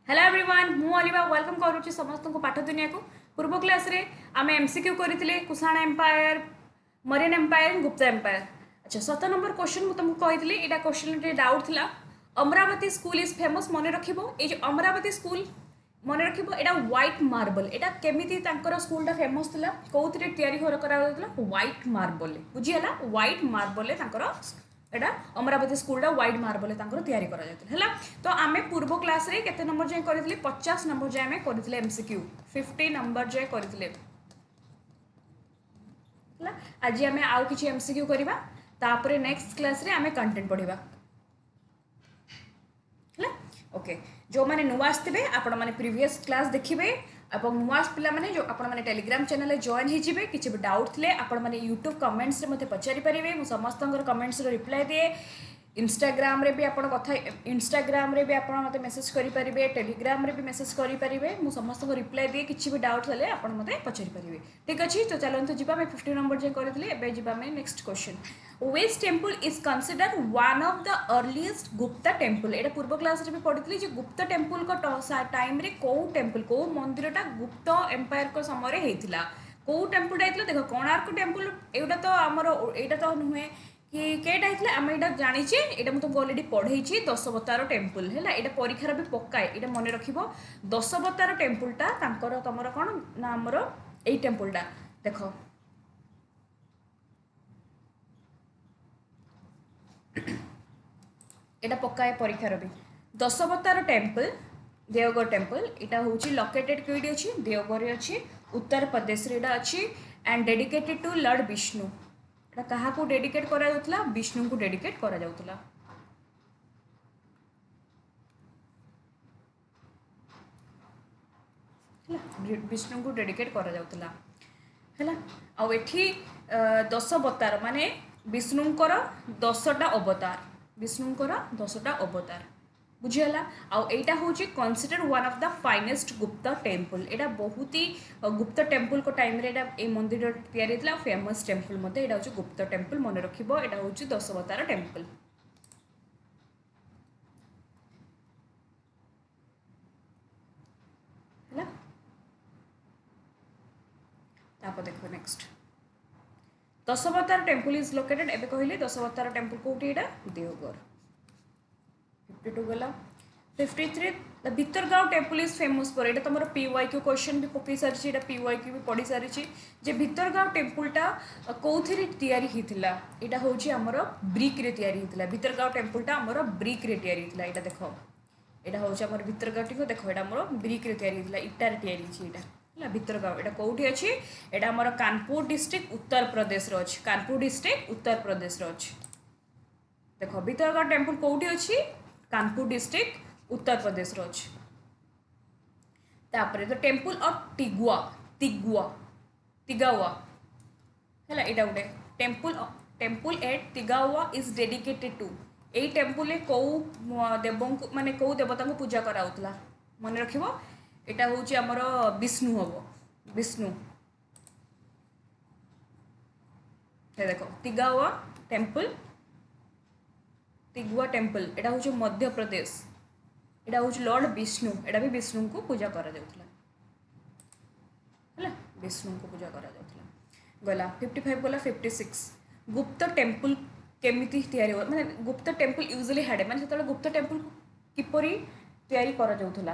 Hello everyone मु अलिवा welcome करुच्ची समस्त को पाठ दुनिया को पूर्व क्लास रे आम एमसीक्यू करते कुषाण एम्पायर मरीन एम्पायर गुप्ता एम्पायर। अच्छा 7 नंबर क्वेश्चन मुझे तुमको कही यहाँ क्वेश्चन डाउट था अमरावती स्कूल इज फेमस मन रख अमरावती स्कूल मन रख यहाँ व्हाइट मार्बल यहाँ केमी स्कूलटा फेमस था कौन या व्हाइट मार्बल बुझीगला व्हाइट मार्बल एटा अमरावती स्कूलटा व्हाइट मार्बल तैयारी है। तो आम पूर्व क्लास रे केते नंबर जाए करें 50 नंबर जाए आम करते एमसीक्यू 50 नंबर जाए करते आज आम आउ कि एमसीक्यू करवा तापर नेक्स्ट क्लास रे आम कंटेंट पढ़ा ओके। जो मैंने नुआ आसते आपण मैंने प्रीवियस क्लास देखिए और नुआ पिला माने जो आपण मैंने टेलीग्राम चैनल जॉइन होजिबे किछि भी डाउट थिले आपण मैंने यूट्यूब कमेंट्स रे मते पचारि परिबे मु समस्त कमेंट्स रो रिप्लाई दिए इंस्टाग्राम रे भी आपण कथा इंस्टाग्राम रे भी आपण मते मेसेज करि परिबे टेलीग्राम रे भी मेसेज करि परिबे मु समस्त को रिप्लाई दिए किछि भी डाउट थिले आपण मते पचारि परिबे ठीक अछि। तो चलंतु जिबा मैं 50 नंबर जे करथिले एबे जिबा मैं next question which temple is considered one of the earliest Gupta temple एटा पूर्व क्लास रे भी पढ़िथिले जे गुप्ता टेम्पल को टाइम रे को टेम्पल को मंदिरटा गुप्त एम्पायर को समय रे हेतिला को टेम्पलटा हेतिला देखो कोणार्क टेम्पल एटा तो हमर एटा तो नुहे कि केटा हेतिला आम एटा जानिचे एटा मु तुमको ऑलरेडी पढ़ेइछि दशवतार टेम्पल हैला एटा परीक्षा भी पकाए एटा मन रखिबो दशवतार टेम्पलटा तांकर तमर कोन ना हमर एई टेम्पलटा देखो एटा पकाए परीक्षार भी दशवतार टेम्पल देवगढ़ टेम्पल यहाँ हूँ लोकेटेड कईटी अच्छी देवगढ़ अच्छी उत्तर प्रदेश अच्छी and dedicated to lord Vishnu एटा कहा को डेडिकेट करा जाउतला विष्णु को डेडिकेट करा जाउतला विष्णु को डेडिकेट करा जाउतला हैला आ एठी दशवतार माने विष्णुंकर 10टा अवतार विष्णुंकर 10टा अवतार बुझीगला आईटा हूँ consider one of the finest गुप्त टेम्पल यहाँ बहुत ही गुप्त टेम्पल को टाइम रे ये मंदिर या फेमस टेम्पल मते यहाँ हूँ गुप्त टेम्पल मन रखिबो यहाँ हूँ दशवतार टेम्पल है तापर देखो next Dashavatar temple is located एबे कहले दशवतार टेम्पल कोठी एटा देवगढ़ 52 गला 53 the Bhitargaon temple is famous for Etah तमरो PYQ question भी पकई सारिछि एटा पीवाईक्यू भी पढ़ी सारिछि जे भितरगांव टेम्पलटा कोथिरे तयारी हिथिला एटा होछि हमरो ब्रिक रे तयारी हिथिला भितरगांव टेम्पलटा हमरो ब्रिक रे तयारी हिथिला एटा देखो एटा होछि हमर भितरगांव टिको देखो एटा हमरो ब्रिक रे तयारी हिथिला इटा रे तयारी छि एटा भितरगांव एटा कौटी अच्छी एटा हमर कानपुर डिस्ट्रिक्ट उत्तर प्रदेश अच्छी कानपुर डिस्ट्रिक्ट उत्तर प्रदेश अच्छी देखो भितरगांव टेम्पल कौटी अच्छी कानपुर डिस्ट्रिक्ट उत्तर प्रदेश अच्छी तापर the temple of Tigawa Tigawa Tigawa हैला एटा उडे temple at Tigawa is dedicated to एई टेम्पल को देवों माने को देवता को पूजा कराउतला मन रखिबो एटा होची हमर विष्णु हबो विष्णु हे देखो तिगावा टेम्पल तिगुआ टेम्पल एटा होची मध्य प्रदेश एटा होची लॉर्ड विष्णु एटा भी विष्णु को पूजा करा जाउतला हैला विष्णु को पूजा करा जाउतला गला 55 गला 56 गुप्त टेम्पल केमिति तयारी माने गुप्त टेम्पल यूजुअली हाडे माने सेतले गुप्त टेम्पल किपरि तयारी करा जाउतला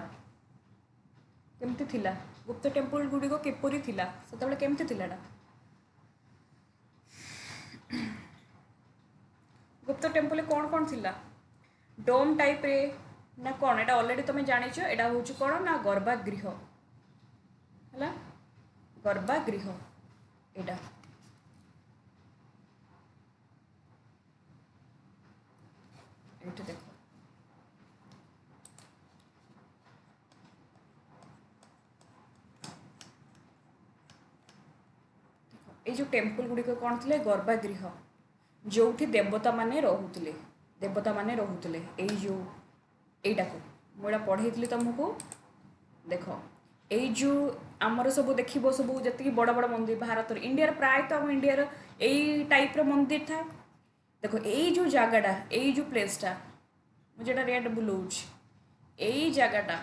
केमती थिला गुप्त टेम्पल गुडी को किपरि थिला सेतबेले केमती थिलाडा गुप्त टेम्पल कौन कौन थिला डोम टाइप रे ना कौन एटा ऑलरेडी तुम जानिछ एटा होची कौन ना गर्भगृह हैला गर्भगृह एटा एटा देखो ये जो टेम्पल गुड़िक कौन थे गर्भगृह जो देवता माने रोते देवता माने रोते जो यहीटा को मुझे पढ़े तुमको देख यही जो आमर सब देख सब जी बड़ बड़ मंदिर भारत इंडिया प्रायतः आम इंडिया यही टाइप मंदिर था देखो यही जो जगहटा यही जो प्लेसटा मुझे रेड बुलाऊँ यही जगहटा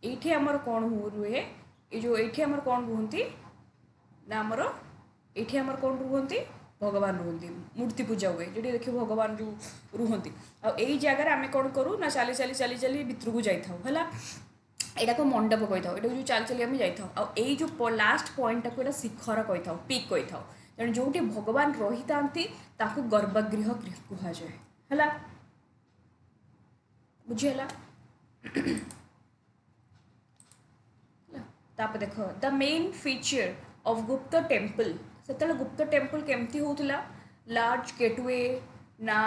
एठी हमर कोण रुहे ए जो एठी हमर कोण रुहंती ना हमर एठी हमर कोण रुहंती भगवान रुहंती मूर्ति पूजा हुए जो देखिए भगवान जो रुहंती आ एई जगह आम कौन करूँ ना चली चली चली चली भितर को जाई थाउ हला एटा को मंडप कही था जो चल चली आम जाई जो लास्ट पॉइंट को शिखर कही था पिक कही था तेणु जो भगवान रही था गर्भगृह कहुए है बुझीगला तापर देख द मेन फीचर ऑफ गुप्त टेम्पल से गुप्त टेम्पल केमती होता लार्ज गेटवे ना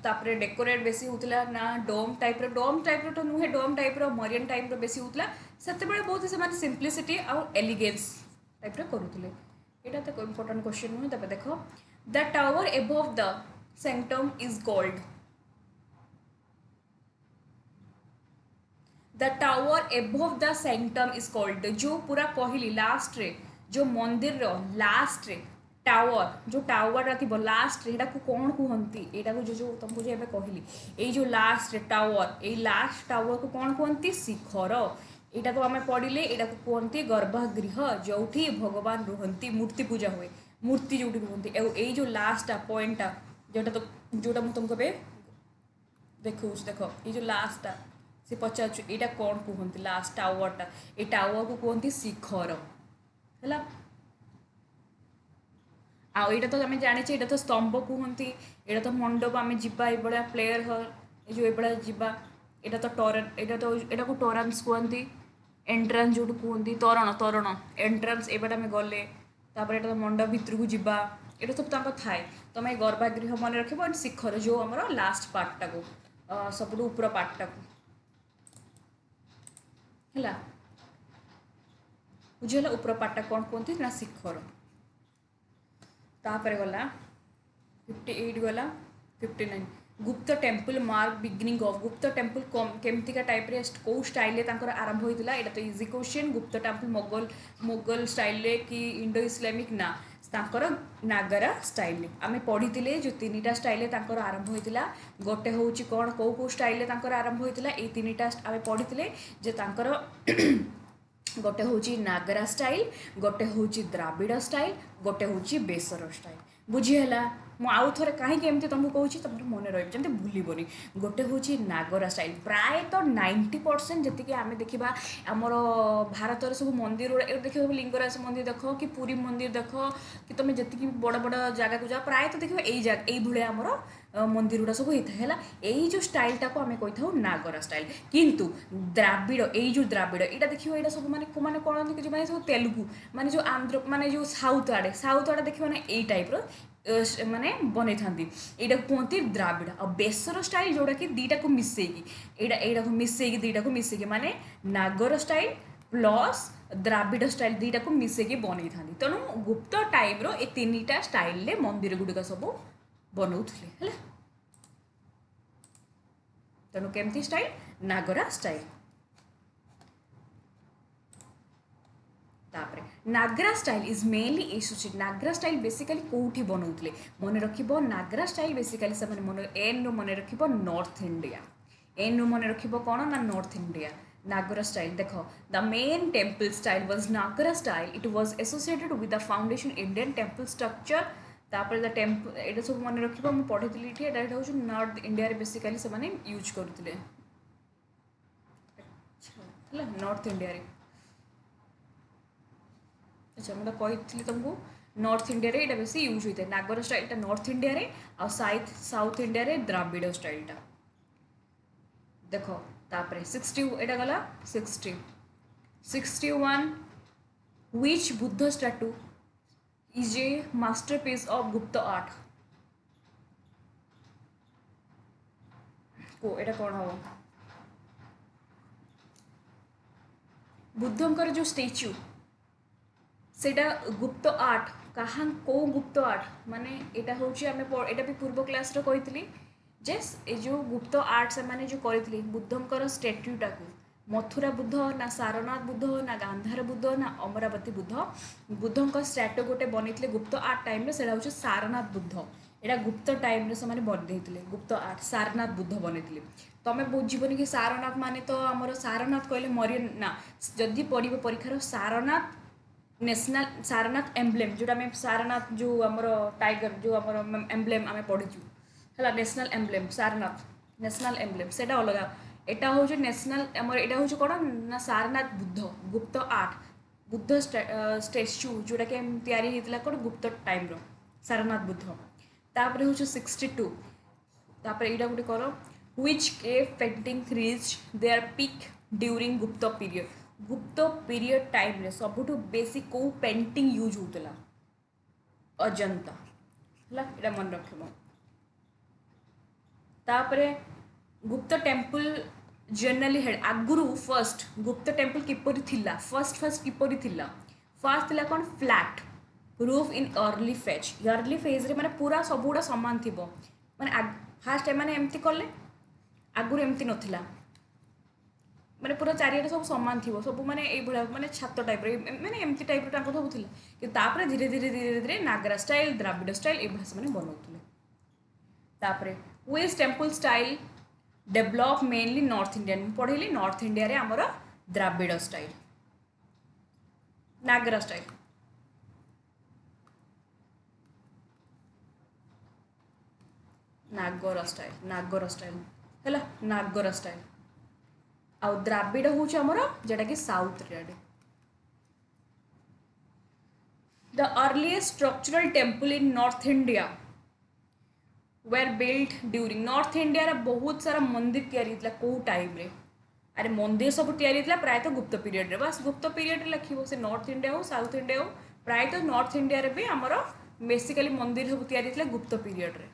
तापरे डेकोरेट बेसी होता ना डोम टाइप तो नुहे डोम टाइप मरीन टाइप बेसी होता से बहुत से सिंप्लिसिटी आउ एलिगेंस टाइप करुले यहाँ तो इम्पोर्टेंट क्वेश्चन नुहे तब देख the tower above the centum is called the tower above the centum is called जो पूरा कहली लास्ट रे जो मंदिर लास्ट रे टावर जो टावर थी लास्ट रे को कौन कहती यहाँ को जो तुमको जो कहली ये जो लास्ट रे टावर ये लास्ट टावर को कौन कहती शिखर यहाँ को आम पढ़ले यहाँ को कहते गर्भगृह जो भगवान रुहंती मूर्ति पूजा हुए मूर्ति जो रुहंती यही जो लास्ट पॉइंटा जोटा तो जोटा मुझे तुमको देखो देख ये जो लास्टा से पचार यहाँ कौन कहते लास्ट टावरटा ये टावर को कहते शिखर है आईटा तो आम जाने यहाँ तो स्तंभ कहते यहाँ तो मंडप आम जा ये प्लेयर हल जो ये जावा यहाँ तो टोरन यहाँ को टोरान्स कहती एंट्रांस जो कहते तोरण तोरण एंट्रांस एबाट आम गले यहाँ तो मंडप भितर को जावा ये सब तक थाए तुम गर्भगृह मन रख शिखर जो आम लास्ट पार्टा को सब ऊपर पार्टा को है बुझीगला ऊपर पार्टा कौन कहते ना शिखर तापर गला 58 गला 59 गुप्त टेम्पल मार्क बिगिनिंग ऑफ गुप्त टेम्पल केमतिका टाइप रे को स्टाइल आरंभ होता है तो इजी क्वेश्चन गुप्त टेम्पल मोगल स्टाइल कि इंडो इस्लामिक ना तांकर नागरा स्टाइल आम पढ़ी जो तीन स्टाइल आरंभ होता गोटे हूँ कौन कौ स्टाइल आरंभ होता ये तीन आम पढ़ी जे तांकर गोटे हूँ नागरा स्टाइल गोटे हूँ द्राविड़ स्टाइल गोटे हूँ बेसर स्टाइल बुझीगला मु आउ थे कहीं तुमको कहूँ तुम मन रही भूलबनी गोटे हूँ नागरा स्टाइल प्राय तो 90% जी आम देखा आमर भारत सब मंदिर देख लिंगराज मंदिर देख कि पुरी मंदिर देख कि तुम जी बड़ बड़ जगह को जा प्राय तो देख यही भाया आमर मंदिर गुड़ा सब होता है यही जो स्टाइलटा को आम कही था नागरा स्टाइल किंतु द्राविड़ यही जो द्राविड़ यहाँ देखिए यहाँ सब मैंने कौन जो मैंने सब तेलुगु माने जो आंध्र माने जो साउथ आड़े देखिए मैंने यही टाइप्र माने बन था यहाँ कहते द्राविड़ आ बेसर स्टाइल जोड़ा कि दीटा को मिसेगी यहाँ को मिसेगी दीटा को मिसेगी माने नागर स्टाइल प्लस द्राविड़ स्टाइल दीटा को मिसेगी बन था तेणु गुप्त टाइम रो ये तीन स्टाइल मंदिर गुड़िक सब बनाऊले तेणु केमती स्टाइल नागरा स्टाइल तापरे Nagara style is mainly associate Nagara style basically कौटी बनाऊले मन रख नागरा स्टाइल बेसिकली से मन एन रू मन रख नॉर्थ इंडिया एन रू मन रख कौन ना नॉर्थ इंडिया नागरा स्टाइल देख the main temple style was Nagara style it was associated with the foundation Indian temple structure तापर द टेम्पल ये सब मन रख पढ़ी ये हूँ नॉर्थ इंडिया बेसिकली से यूज करते नॉर्थ इंडिया अच्छा मैं कही तुमको नॉर्थ इंडिया रे बेस यूज होता है नागर स्टाइल नॉर्थ इंडिया रे और साउथ इंडिया रे द्राविड़ स्टाइलटा देख तापर 60 एटा गला 60 61 which Buddha statute is a masterpiece of गुप्त आर्ट को एटा कौन हम बुद्धंकर जो स्टैच्यू सेटा गुप्त आर्ट कहाँ को गुप्त आर्ट माने यहाँ हूँ आम यहाँ भी पूर्व क्लास कही जे ये जो गुप्त आर्ट से माने जो करते बुद्धंकर स्टैट्यूटा को मथुरा बुद्ध ना सारनाथ बुद्ध ना गांधार बुद्ध ना अमरावती बुद्ध बुद्धंकर स्टैट्यू गोटे बन गुप्त आर्ट टाइम से हूँ सारनाथ बुद्ध एटा गुप्त टाइम रे से बनते गुप्त आर्ट सारनाथ बुद्ध बनते तमें बुझबनि कि सारनाथ माने तो आमर सारनाथ कहले मरी ना जदि पढ़ परीक्षार सारनाथ नेशनल सारनाथ एम्ब्लेम जोटा आम सारनाथ जो आमर टाइगर जो आमर एम्ब्लेम आम पढ़ीचु है national emblem Sarnath national emblem से अलग एटा हूँ नेशनल आमर एटा हूँ कौन ना सारनाथ बुद्ध गुप्त आर्ट बुद्ध स्टैच्यू जोटा कि तैयारी होता कौन गुप्त टाइम रो सारनाथ बुद्ध तापर हूँ 62 तापर यहाँ गोटे कर which cave painting reach there peak during गुप्त पीरियड गुप्त पीरियड टाइम रे सबुठु बेसी को पेंटिंग यूज होता अजंता है यहाँ मन रखिब तापर गुप्त टेम्पल जनरली हेड आगुरु फर्स्ट गुप्त टेम्पल किपरि थिला फर्स्ट किपरि थिला फर्स्ट थिला कौन flat roof in early phase रे माने पूरा सब गुड़ा सामान थी माने फास्ट एम एमती कले आगुरी एमती नथिला माने पूरा चारिआडे सब सामान थी सब माने माने छात टाइप माने एमती टाइप सब थिला कि तापर धीरे धीरे धीरे धीरे नागरा स्टाइल द्राविड़ स्टाइल ये से बनाते तापर west temple style develop mainly North Indian पढ़ेली नॉर्थ इंडिया रे आमर Dravida style Nagara style Nagara style है नागर स्टाइल आ द्राविड़ हूँ आमर जेटा कि साउथ रे the earliest structural temple in north India were built during north India रे बहुत सारा मंदिर तैयारी होता कौ टाइम रे अरे मंदिर सब तैयारी होता प्रायतः गुप्त पीरियड रे बस गुप्त पीरियड रे लिखिबो से नॉर्थ इंडिया हो साउथ इंडिया हो प्रायतः नॉर्थ इंडिया रे भी आमर बेसिकली मंदिर सब तैयारी होता गुप्त पीरियड रे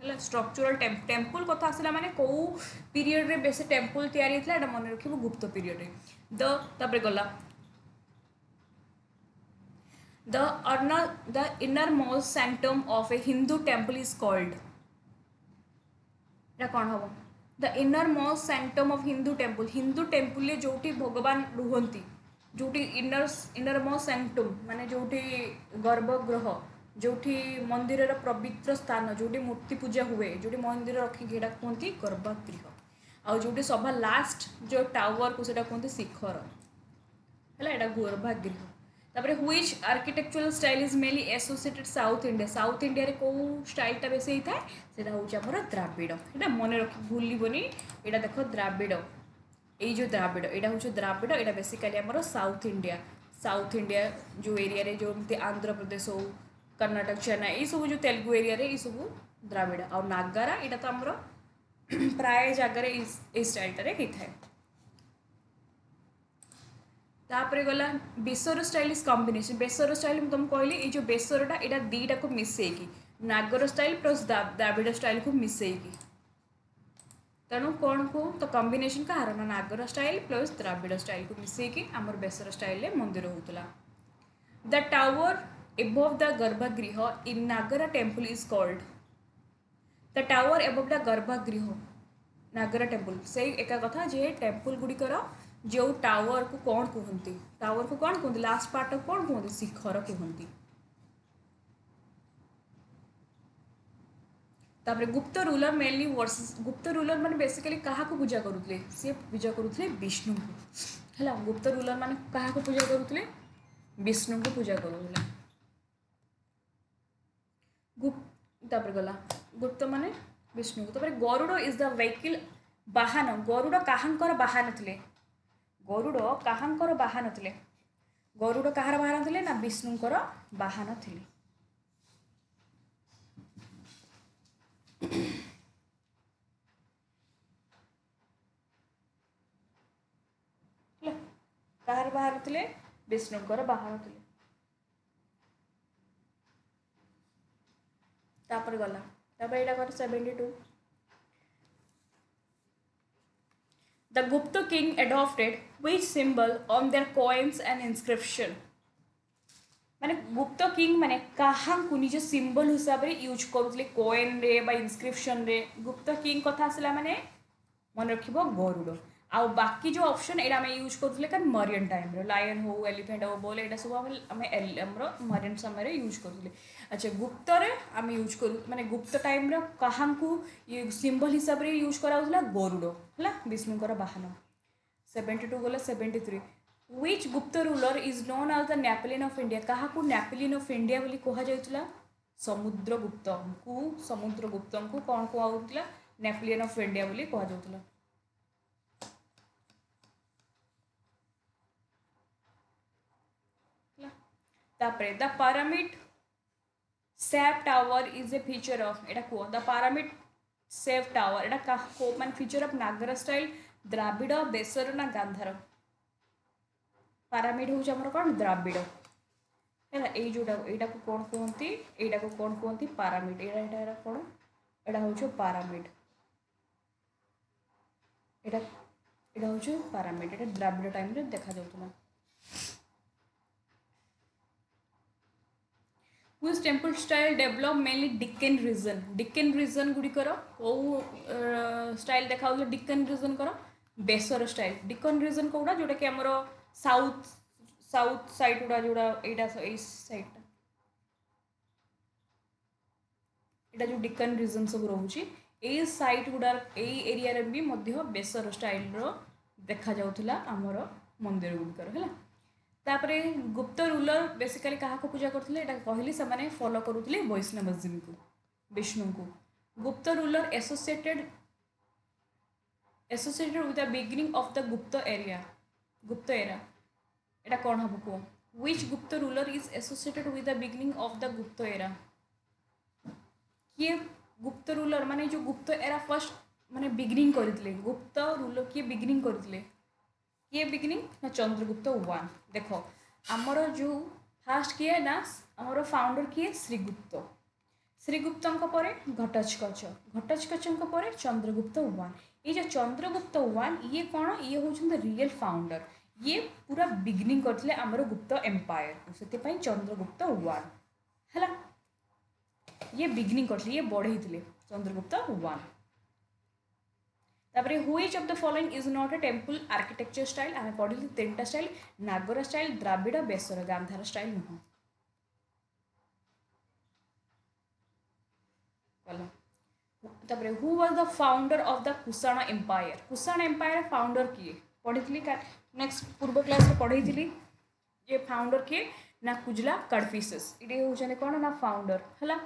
है स्ट्रक्चरल टेम्पल कथा आसला माने कौ पीरियड रे बेसी टेम्पल तैयारी होता है मन रखिबो गुप्त पीरियड रे तापर गला the innermost sanctum of a Hindu temple is called एटा कौन हम the innermost sanctum of Hindu temple ले जोटी भगवान रुहंती जोटी innermost sanctum माने जोटी गर्भगृह जोटी मंदिर पवित्र स्थान जोटी मूर्ति पूजा हुए जोटी मंदिर रखिकी कहते गर्भगृह आ जोटी सभा लास्ट जो टावर को कहते शिखर है यहाँ गर्भगृह तापर which architectural style is mainly associated south India रे को स्टाइलटा बेसी होता है सेटा हूँ आमर द्राविड़ यहाँ मन रख भूलबनी यहाँ देख द्राविड़ ये जो द्राविड़ यहाँ हूँ द्राविड़ यहाँ बेसिकली आमर साउथ इंडिया जो एरिया रे जो आंध्र प्रदेश हो कर्नाटक चेन्नई ये सब जो तेलुगु एरिया रे ये सब द्राविड़ आ नागारा यहाँ तो आमर प्राय जगह स्टाइलटा होता है तापर गला बेसर स्टाइल इज कॉम्बिनेशन बेसर स्टाइल तुम कहली ये जो बेसरटा यहाँ दीटा को मिसेकी नागर स्टाइल प्लस द्राविड़ स्टाइल को मिसेकी तेणु कौन को तो कॉम्बिनेशन कहार ना नागर स्टाइल प्लस द्राविड़ स्टाइल को मिसेकी आमर बेसर स्टाइल मंदिर होता the tower above the garbhagriha in Nagara temple is called the tower above the garbhagriha Nagara temple से एका कथा जे टेम्पल गुड़िकर जो टावर को कौन कहते लास्ट पार्ट को कौन कहते शिखर कहते तापर गुप्त रूलर मेनली वर्सेस गुप्त रूलर माने बेसिकली कहा को पूजा करुले से पूजा करुले विष्णु को है गुप्त रूलर माने कहा को पूजा करुले विष्णु को पूजा करुले तापर गला गुप्त माने विष्णु को तापर गरुड़ इज द व्हीकल वाहन गरुड़ काहांकर वाहन थिले गरुड़ काहांकर वाहन थिले गरुड़ कहार वाहन थिले ना विष्णुंकर वाहन थिले कहार वाहन थिले विष्णुंकर वाहन थिले तापर गला तापर एटा कर 72 The Gupta king adopted which symbol on their coins and inscription? माने गुप्त किंग माने कहाँ को निज सिंबल हिसाब रे यूज करुले कॉइन रे बा इंस्क्रिप्शन रे गुप्त किंग कथा आसला माने मन रखिबो गरुड़ आउ बाकी जो ऑप्शन एटा हमें यूज करथले का मरियन टाइम रो लायन हो एलिफेंट हो बोल एटा सब हमें हमरो मरियन समय रे यूज करथले। अच्छा गुप्त रे हम यूज करू माने गुप्त टाइम रो कहांकु ये सिंबल हिसाब रे यूज करा होतला गरुड़ हला विष्णुकर वाहन। 72 गला 73 which Gupta ruler is known as the Napoleon of India कहाकु नेपोलियन ऑफ इंडिया बोली कहा जायतला समुद्रगुप्त को समुद्रगुप्त को कौन कहउतला नेपोलियन ऑफ इंडिया बोली कहा जाउतला। तापरे the pyramid safe tower is a feature of एटा को द पिरामिड सेफ टावर एटा का को मान फीचर ऑफ नागर स्टाइल द्राविड़ बेसर ना गांधार पिरामिड हो हमर कोन द्राविड़ है ए जोटा एटा को कोन कहंती एटा को कोन कहंती पिरामिड एटा एटा कोन एटा हो पिरामिड एटा एटा हो पिरामिड एटा द्राविड़ टाइम रे देखा जाउतला। Whose temple style develop mainly Deccan region गुड़िकर कौ स्टाइल देखा Deccan region कर बेसर स्टाइल Deccan region कौटा जोटा कि आमर साउथ साइड गुड़ा जोड़ा एटा साइड एटा जो Deccan region सब रोचे ए साइट गुड़ा ए एरिया रे भी मध्य बेसर स्टाइल रो देखा जाउथला आमर मंदिर गुड़िकर है। तापरे गुप्त रूलर बेसिकली क्या पूजा करते कहली से फॉलो करुले वैष्णवजिम को विष्णु को। गुप्त ruler associated with the beginning of the गुप्त एरा एटा कौन हम कह which Gupta ruler is associated with the beginning of the गुप्त एरा किए गुप्त रूलर माने जो गुप्त एरा फर्स्ट माने बिगिनिंग करथिले गुप्त रूलर किए बिगिनिंग करथिले किए बिगिनिंग ना चंद्रगुप्त वन। देखो आमर जो फास्ट किए ना आमर फाउंडर किए श्रीगुप्त पर घटोत्कच पर चंद्रगुप्त वन ये जो चंद्रगुप्त वन ये कौन ये हूँ रियल फाउंडर ये पूरा बिगिनिंग करते आमर गुप्त एम्पायर से चंद्रगुप्त वन है ये बिगिनिंग करते ये बढ़ई चंद्रगुप्त वन। तापरे which of the following is not a temple architecture style आम पढ़ी तीन स्टाइल नागर स्टाइल द्राविड़ बेसर गांधार स्टाइल नुह। तापरे who was the founder of the Kushan empire founder किए पढ़ी नेक्स्ट पूर्व क्लास में पढ़ी ये फाउंडर किए ना कुजला कडफिसेस ये होचने कौन ना फाउंडर है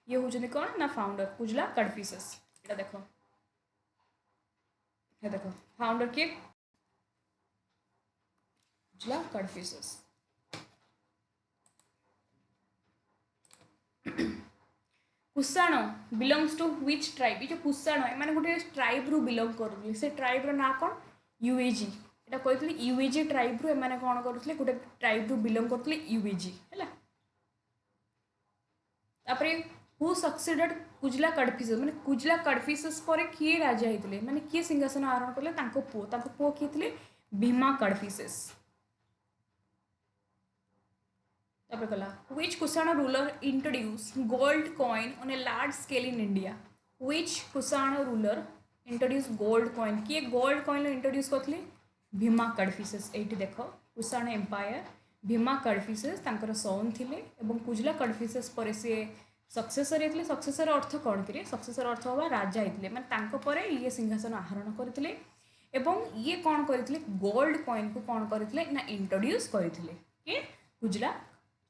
ये होचने कौन ना फाउंडर कुजला कडफिसेस ये देखो ये देखो फाउंडर किए Kujula Kadphises. Kushan belongs to which tribe ये जो कुषाण है माने गोटे ट्राइब रु बिलोंग करूले से ट्राइब रो ना कौन यूएजी एटा कहते यूएजी ट्राइब रु एमाने कौन करूले गोटे ट्राइब रु बिलोंग करते यूएजी है। तापरे हु सक्सेडेड कुजला कडफिसेस माने कुजला कडफिसेस पर किए राजा होते माने किए सिंहासन आरोहण कले पुओ किए थे भीमा कडफिसेस। तापर कला which Kushan ruler introduce gold coin on a large scale in India which Kushan ruler introduce gold coin किए गोल्ड कॉइन इंट्रोड्यूस करते भीमा कडफिसेस एटी देख कुषाण एम्पायर भीमा कडफिसेस तांकर सौन थिले एवं कुजला कडफिसेस पर से सक्सेसर होते सक्सेसर अर्थ कौन कि सक्सेसर अर्थ हवा राजा होते मैंने ये सिंहासन आहरण करते ये कौन करते गोल्ड कॉइन को कौन करते ना इंट्रोड्यूस करते कि कुजला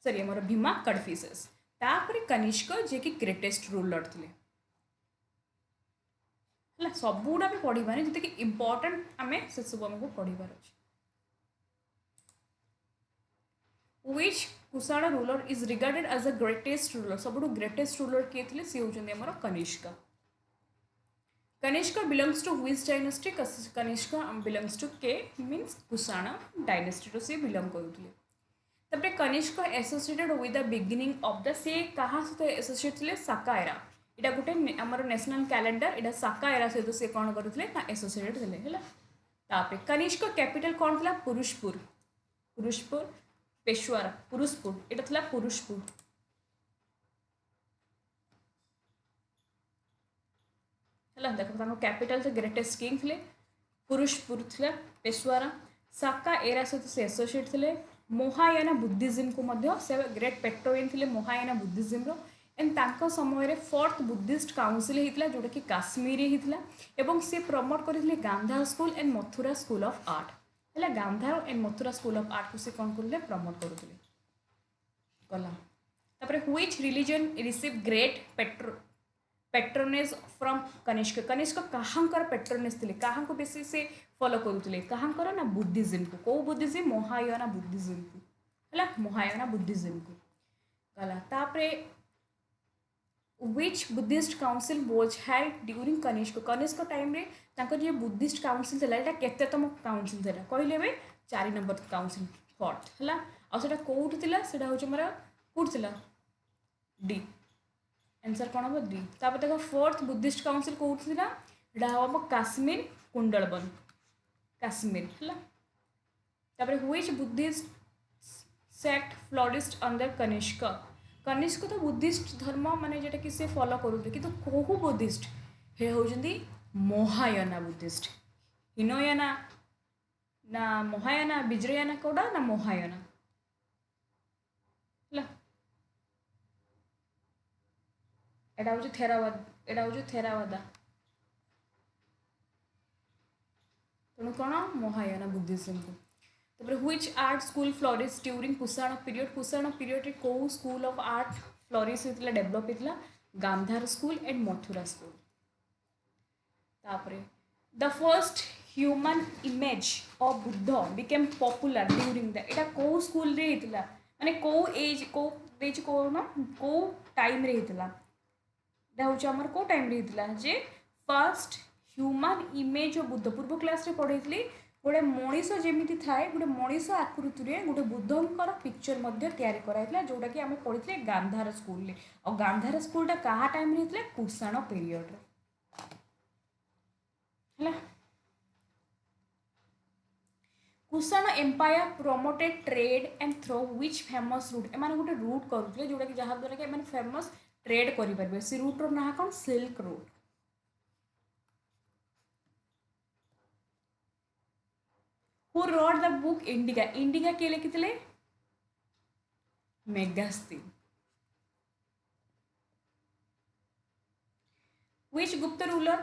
सॉरी आमर भीमा कडफिसेस। तापर कनिष्क जे कि ग्रेटेस्ट रूलर थे है सबूटा भी पढ़ानी जी कि इम्पोर्टाट आम से सब आमको पढ़ार अच्छे। Which Kushan ruler is regarded as the greatest ruler सब ग्रेटेस्ट रूलर किए थे सी होती आमर Kanishka. Kanishka belongs to which dynasty Kanishka belongs to के मीन्स कुषाण डायनेस्टी रो सी बिलोंग करते। तबरे Kanishka associated with the beginning of the से कहा सहित एसोसिएट थे साका एरा यहाँ गोटे आमर नेशनल कैलेंडर यहाँ साका एरा सहित से कौन करते ना एसोसिएटेड थे है। कनिष्क कैपिटल कौन था पुरुषपुर पेशवार पुरुषपुर यहाँ था पुरुषपुर है। देख कैपिटल से ग्रेटेस्ट किंग थे पुरुषपुर थे पेशवारा साका एरा सहित से एसोसिएट थे महायाना बुद्धिज्म को मध्य से ग्रेट पेट्रोन थे महायाना बुद्धिज्म एंड तांको समय रे फोर्थ बुद्धिस्ट काउंसिल होता जोटा कि काश्मीर होता एवं से प्रमोट करते Gandhara school and Mathura school of art है Gandhara and Mathura school of art को से कौन करते प्रमोट करते गला तापर which religion receive great patronage from Kanishka Kanishka कहांकर पेट्रोनेज थे कहाँ को बेसी से फॉलो करुले कहांकर ना बुद्धिज्म को कौ बुद्धिज्म महायाना बुद्धिज्म को है महायाना बुद्धिज्म को गला तापरे which buddhist council was held during Kanishka time रे तांकर जे बुद्धिस्ट काउंसिल थला एटा केतेतम काउंसिल थला कहले बे 4 नंबर काउंसिल फोर्थ हला आ सेटा कोउठ थिला सेटा होछ हमरा कोउठ थिला डी आंसर कोन हो डी तापर देखो फोर्थ बुद्धिस्ट काउंसिल कोउठ थिला एटा हो काश्मीर कुंडलबन काश्मीर हला तापर which Buddhist sect flourished under Kanishka Kanishka तो बुद्धिस्ट धर्म माने जेटा कि से फॉलो करूथे कि तो कोहु बुद्धिस्ट हे होजंदी महायाना बुद्धिस्ट हिनोयाना ना महायाना बिजरयाना कोडा ना महायाना ला एटा होज थेरावाद तणु कोन महायाना बुद्धिज्म को तापर which art school flourish during Kushan period रे को स्कूल ऑफ आर्ट फ्लोरिश होता डेवलप होता Gandhara school and Mathura school तापर the first human image of Buddha became popular during the एटा को स्कूल रे होता माने को ना को टाइम रे होता एटा होछ हमर को टाइम रे होता जे first human image of Buddha पूर्व क्लास रे पढ़ैतली गोटे मनीष जमी थाए गोटे मनीष आकृति में गोटे बुद्धंकर पिक्चर तैयारी कराइला जोटा कि आम पढ़ी गांधार स्कूल और गांधार स्कूलटा क्या टाइम होता कुषाण पीरियड है Kushan empire promoted trade and through which famous route एम गोटे रूट करुले जोटा कि जहाँद्वारा कि फेमस ट्रेड करेंगे से रूट्र ना कौन silk route Who wrote the book Indica? Indica के लिखिले मेगास्थिन. Which Gupta ruler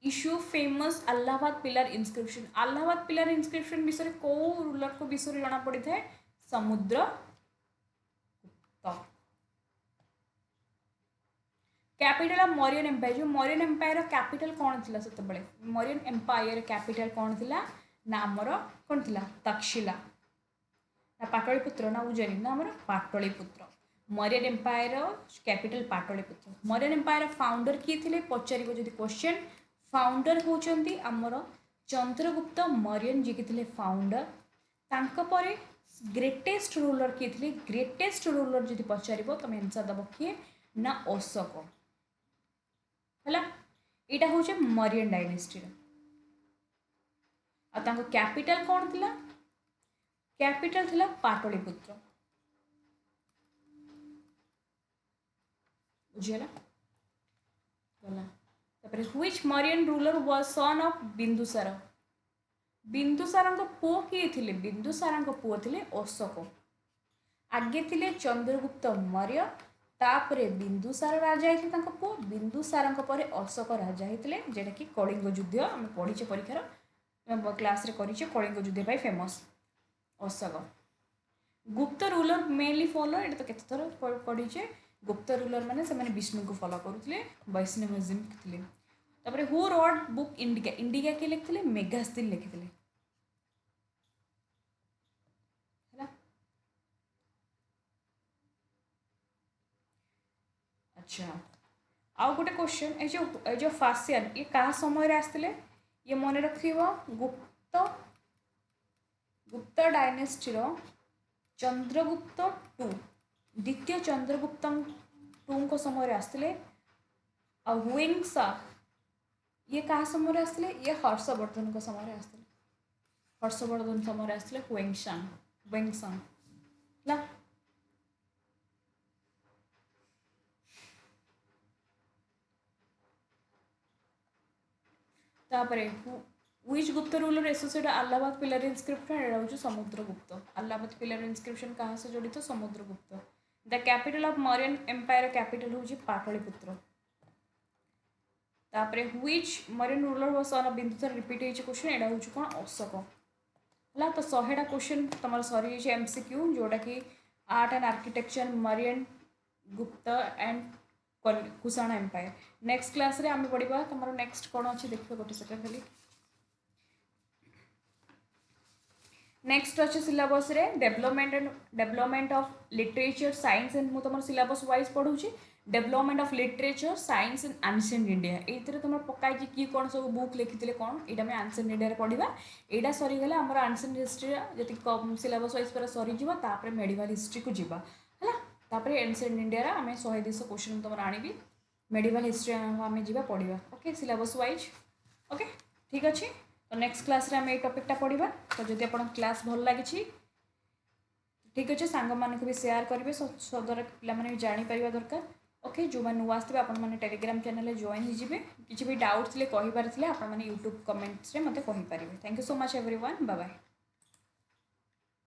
issue famous Allahabad pillar inscription? Allahabad pillar inscription विषय को रूलर को विषय जाना पड़ी थे समुद्र गुप्त. कैपिटल ऑफ मौर्यन एम्पायर जो मौर्यन एम्पायर कैपिटल कौन थिला सेते बेले मौर्यन एम्पायर कैपिटल कौन थिला ना आमर कौन थिला तक्षशिला ना पाटलिपुत्र ना उज्जैनी ना आमर Pataliputra Mauryan empire capital Pataliputra Mauryan empire founder किए थे पचार जदि क्वेश्चन फाउंडर होचंती आमर चंद्रगुप्त मौर्यन जी थे फाउंडर तांको परे ग्रेटेस्ट रूलर किए थे ग्रेटेस्ट रूलर जदि पचार तुम आंसर दब किए ना अशोक है यहाँ हूँ मौर्यन डायनेस्टी आ कैपिटल कौन थिला कैपिटल थिला पाटलिपुत्र बुझीगला गला तापर which Mauryan ruler was son of Bindusara Bindusara पुओ किए थिले बिंदुसार पुओ थिले अशोक आगे थिले चंद्रगुप्त मौर्य तापरे बिंदुसार राजा होते पुओ बिंदुसार पर अशोक राजा होते जेटा कि कलिंग युद्ध आम पढ़ीचे परीक्षार क्लास रे करिचे कलिंग युद्ध पाई फेमस अशोक गुप्त रूलर मेनली फॉलो ये तो केते थर पढ़ीचे गुप्त रूलर माने से माने विष्णु को फॉलो करुले वैष्णविज्म थिले तापरे who wrote book indica indica के लिखथिले मेगास्थिन लिखिथिले हैला अच्छा आउ गोटे क्वेश्चन ए जो फासियन ये कहा समय रे आस्थिले ये मन रखिबो गुप्त गुप्त डायनेस्टी रो चंद्रगुप्त टू द्वितीय चंद्रगुप्त टू को समय आसते हुएंसा ये क्या समय आसते ये हर्षवर्धन को समय आसते हर्षवर्धन समय आसते हुएंसांग हुएंसांग ला तापरे Which Gupta ruler associated Allahabad pillar inscription? এটা হচ্ছে সমুদ্রগুপ্ত। Allahabad pillar inscription কাହା সহ জড়িত? Samudragupta. The capital of Mauryan empire capital হচ্ছে পাটলিপুত্র। তারপরে which Mauryan ruler was son of Bindusar repeat ହେଇଛି question এটা হচ্ছে কোন অশোক। ହେଲା ତ 100ଟା question ତମର ସରିଯାଇଛି MCQ ଯୋଉଟାକି art and architecture Mauryan Gupta and Kushan empire. Next କ୍ଲାସ୍ରେ ଆମେ ପଢ଼ିବା ତମର ନେକ୍ସଟ କ'ଣ ଅଛି ଦେଖିବା ଗୋଟେ ସେକେଣ୍ଡ ଖାଲି। नेक्स्ट अच्छे सिलेबस रे development of literature science and मु तुम सिलेबस वाइज पढ़ुची development of literature science and ancient India ये तुम पकाई कि कौन सब बुक लिखी कौन यहाँ आम एंशिएंट इंडिया पढ़ा यहाँ सरीगले आम एंशिएंट हिस्ट्री जी सिलेबस वाइज पूरा सरीपर मेडिवल हिस्ट्री को जीवा है एंशिएंट इंडिया आम 100-200 क्वेश्चन तुम आनी मेडिवल हिस्ट्री आम जा पढ़ा ओके सिलेबस वाइज ओके ठीक अच्छे तो नेक्स्ट क्लास रे आम ये टॉपिकटा पढ़ा तो जब आप क्लास भल लगी ठीक अच्छे सांग मानक भी शेयर करेंगे सदर पे जापर दरकार ओके जो मैंने नुआ आसते आपने टेलीग्राम चैनल जॉइन होजि किसी भी डाउट थे कहीपर आपने यूट्यूब कमेंट्स रे मते कहि पारिबे। Thank you so much everyone bye bye.